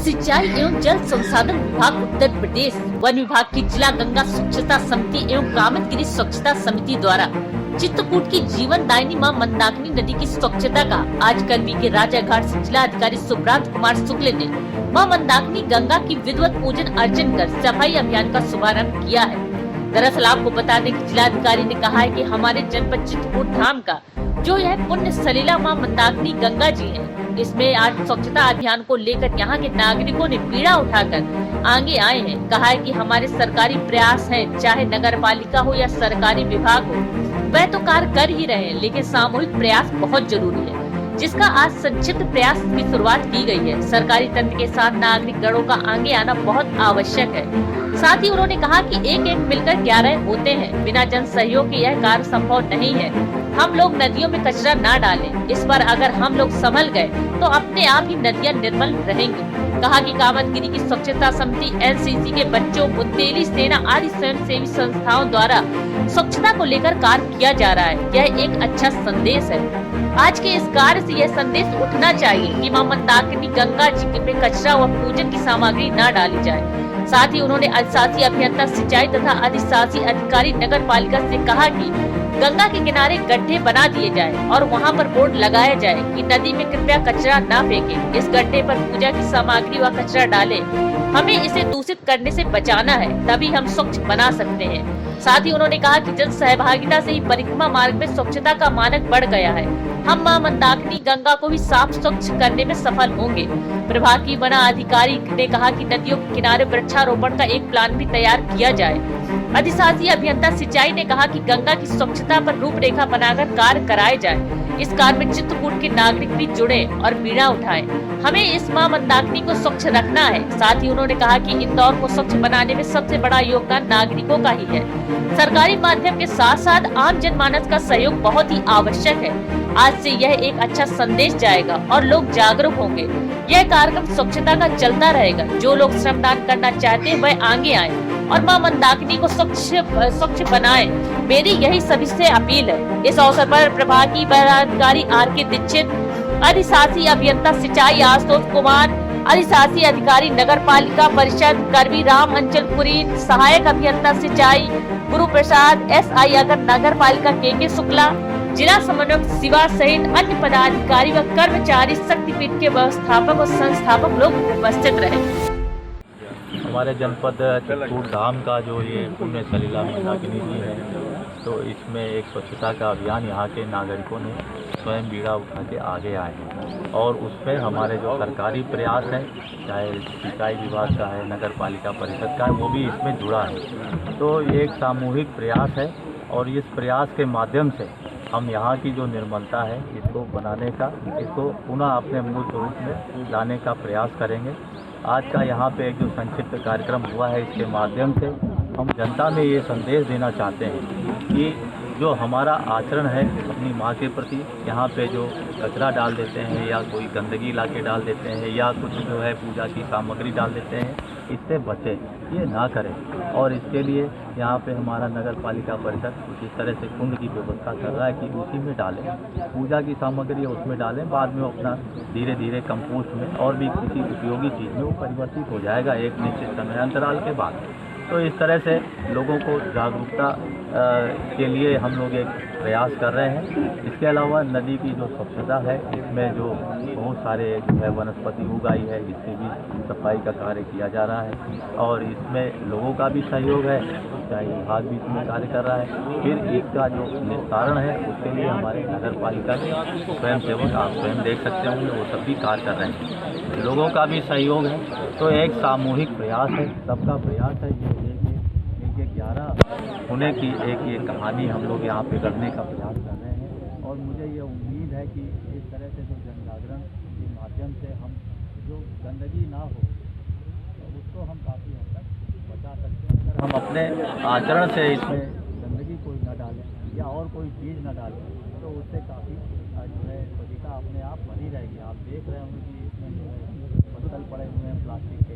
सिंचाई एवं जल संसाधन विभाग उत्तर प्रदेश, वन विभाग की जिला गंगा स्वच्छता समिति एवं कामतगिरी स्वच्छता समिति द्वारा चित्रकूट की जीवन दायिनी मां मंदाकिनी नदी की स्वच्छता का आज करवी के राजा घाट से जिला अधिकारी सुब्रांत कुमार शुक्ल ने मां मंदाकिनी गंगा की विधिवत पूजन अर्चन कर सफाई अभियान का शुभारंभ किया है। दरअसल आपको बता दें कि जिलाधिकारी ने कहा है कि हमारे जनपद चित्रकूट धाम का जो यह पुण्य सलीला मां मंदाकिनी गंगा जी है, इसमें आज स्वच्छता अभियान को लेकर यहाँ के नागरिकों ने बीड़ा उठाकर आगे आए हैं। कहा है कि हमारे सरकारी प्रयास हैं, चाहे नगर पालिका हो या सरकारी विभाग हो, वह तो कार्य कर ही रहे हैं, लेकिन सामूहिक प्रयास बहुत जरूरी है, जिसका आज संक्षिप्त प्रयास की शुरुआत की गई है। सरकारी तंत्र के साथ नागरिक गणों का आगे आना बहुत आवश्यक है। साथ ही उन्होंने कहा कि एक मिलकर 11 होते हैं, बिना जन सहयोग के यह कार्य संभव नहीं है। हम लोग नदियों में कचरा ना डालें, इस पर अगर हम लोग संभल गए तो अपने आप ही नदियां निर्मल रहेंगी। कहा कि कामतगिरी की स्वच्छता समिति, एनसीसी के बच्चों, बुंदेली सेना आदि स्वयंसेवी संस्थाओं द्वारा स्वच्छता को लेकर कार्य किया जा रहा है। यह एक अच्छा संदेश है। आज के इस कार्य से यह संदेश उठना चाहिए कि मां मंदाकिनी गंगा जी में कचरा व पूजन की सामग्री न डाली जाए। साथ ही उन्होंने अधिशासी अभियंता सिंचाई तथा अधिशासी अधिकारी नगर पालिका से कहा कि गंगा के किनारे गड्ढे बना दिए जाए और वहां पर बोर्ड लगाया जाए कि नदी में कृपया कचरा ना फेंकें। इस गड्ढे पर पूजा की सामग्री व कचरा डालें। हमें इसे दूषित करने से बचाना है, तभी हम स्वच्छ बना सकते हैं। साथ ही उन्होंने कहा कि जन सहभागिता से ही परिक्रमा मार्ग में स्वच्छता का मानक बढ़ गया है। हम मां मंदाकिनी गंगा को भी साफ स्वच्छ करने में सफल होंगे। प्रभाग की वना अधिकारी ने कहा कि नदियों के किनारे वृक्षारोपण का एक प्लान भी तैयार किया जाए। अधिशासी अभियंता सिंचाई ने कहा कि गंगा की स्वच्छता पर रूपरेखा बनाकर कार्य कराए जाए। इस कार्य में चित्रकूट के नागरिक भी जुड़े और बीड़ा उठाएं। हमें इस मां मंदाकिनी को स्वच्छ रखना है। साथ ही उन्होंने कहा कि इंदौर को स्वच्छ बनाने में सबसे बड़ा योगदान नागरिकों का ही है। सरकारी माध्यम के साथ साथ आम जनमानस का सहयोग बहुत ही आवश्यक है। आज से यह एक अच्छा संदेश जाएगा और लोग जागरूक होंगे। यह कार्यक्रम स्वच्छता का चलता रहेगा। जो लोग श्रमदान करना चाहते हैं वह आगे आए और मां मंदाकिनी को स्वच्छ बनाएं। मेरी यही सभी से अपील है। इस अवसर पर प्रभागी वनाधिकारी आर.के. दीक्षित, अधिशासी अभियंता सिंचाई आशुतोष कुमार, अधिशासी अधिकारी नगर पालिका परिषद करवी राम अंचलपुरी, सहायक अभियंता सिंचाई गुरु प्रसाद, SI अगर नगर पालिका के शुक्ला, जिला समन्वयक शिवा सहित अन्य पदाधिकारी व कर्मचारी शक्तिपीठ के व्यवस्थापक और संस्थापक लोग उपस्थित रहे। हमारे जनपद चित्रकूट धाम का जो ये पुण्य सलीला मंदाकिनी जी है, तो इसमें एक स्वच्छता का अभियान यहाँ के नागरिकों ने स्वयं बीड़ा उठा के आगे आए हैं और उसमें हमारे जो सरकारी प्रयास है, चाहे सिंचाई विभाग का है, नगर पालिका परिषद का है, वो भी इसमें जुड़ा है। तो ये एक सामूहिक प्रयास है और इस प्रयास के माध्यम से हम यहाँ की जो निर्मलता है इसको बनाने का, इसको पुनः अपने मूल स्वरूप में लाने का प्रयास करेंगे। आज का यहाँ पे एक जो संक्षिप्त कार्यक्रम हुआ है, इसके माध्यम से हम जनता में ये संदेश देना चाहते हैं कि जो हमारा आचरण है अपनी माँ के प्रति, यहाँ पे जो कचरा डाल देते हैं या कोई गंदगी ला के डाल देते हैं या कुछ जो है पूजा की सामग्री डाल देते हैं, इससे बचें, ये ना करें। और इसके लिए यहाँ पे हमारा नगर पालिका परिषद उसी तरह से कुंड की व्यवस्था कर रहा है कि उसी में डालें, पूजा की सामग्री उसमें डालें, बाद में अपना धीरे धीरे कंपोस्ट में और भी किसी उपयोगी चीज़ में वो परिवर्तित हो जाएगा एक निश्चित समय अंतराल के बाद। तो इस तरह से लोगों को जागरूकता के लिए हम लोग एक प्रयास कर रहे हैं। इसके अलावा नदी की जो स्वच्छता है, इसमें जो बहुत सारे जो है वनस्पति उगाई है, इससे भी सफाई का कार्य किया जा रहा है और इसमें लोगों का भी सहयोग है, चाहे विभाग भी इसमें कार्य कर रहा है। फिर इसका जो निस्तारण है उसके लिए हमारे नगर पालिका के स्वयंसेवक, आप स्वयं देख सकते होंगे, वो सब भी कार्य कर रहे हैं। लोगों का भी सहयोग है। तो एक सामूहिक प्रयास है, सबका प्रयास है। ये 11 होने की एक ये कहानी हम लोग यहाँ पे करने का प्रयास कर रहे हैं और मुझे ये उम्मीद है कि इस तरह से जो जन जागरण के माध्यम से हम जो गंदगी ना हो तो उसको हम काफ़ी हद तक बचा सकते हैं। अगर हम अपने आचरण से इसमें गंदगी कोई ना डालें या और कोई चीज़ ना डालें तो उससे काफ़ी जो है स्वच्छता अपने आप बनी रहेगी। आप देख रहे होंगे कि इसमें जो है पत्थर पड़े हुए हैं प्लास्टिक के,